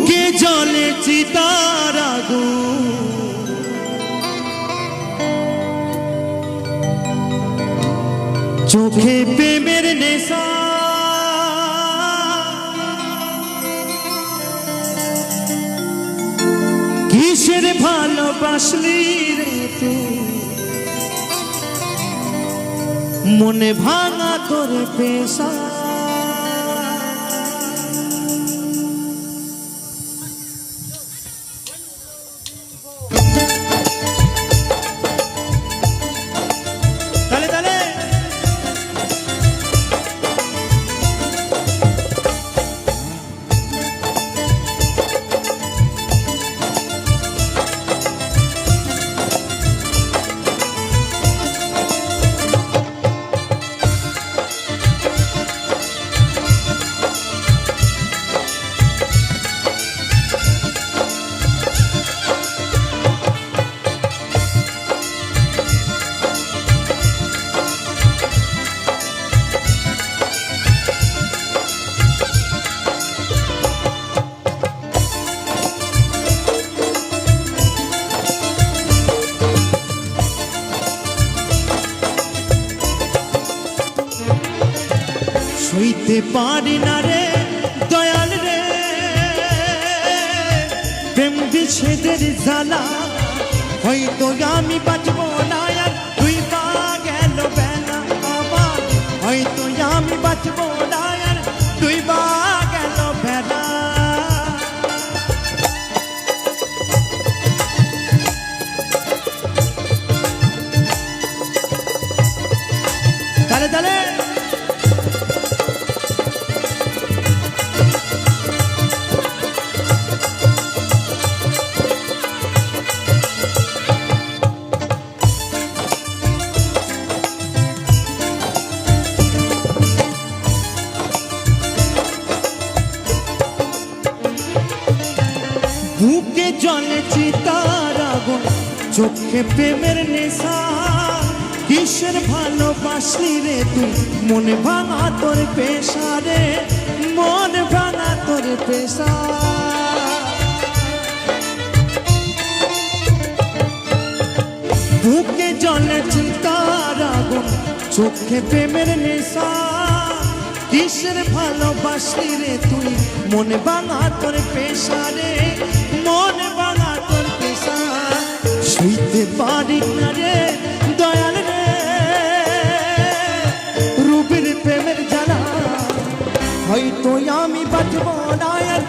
বুকে জ্বলে চিতার আগুন, চোখে প্রেমের নেশা, কিসের ভালোবাসলি রে তুই, মনে ভাঙা তোর পেশা। সইতে পারি না রে দয়াল রে প্রেম বিচ্ছেদের জ্বালা, হয়তো আমি বাঁচব না আর তুই পা গেল বেলা আমার, হয়তো আমি বাঁচব না আর তুই পা গেল বেলা। তালে তালে বুকে জ্বলে চিতার আগুন, চোখে প্রেমের নেশা, কিসের ভালোবাসলি রে তুই, মনে ভাঙা তোর পেশা রে, মনে ভাঙা তোর পেশা। বুকে জ্বলে চিতার আগুন, চোখে প্রেমের নেশা, কিসের ভালোবাসলি রে তুই, মনে ভাঙা তোর পেশা রে, মনে ভাঙা তোর পেশা। সইতে পারি না রে দয়াল রে রূপের প্রেমের জ্বালা, হয়তো আমি বাঁচব না আর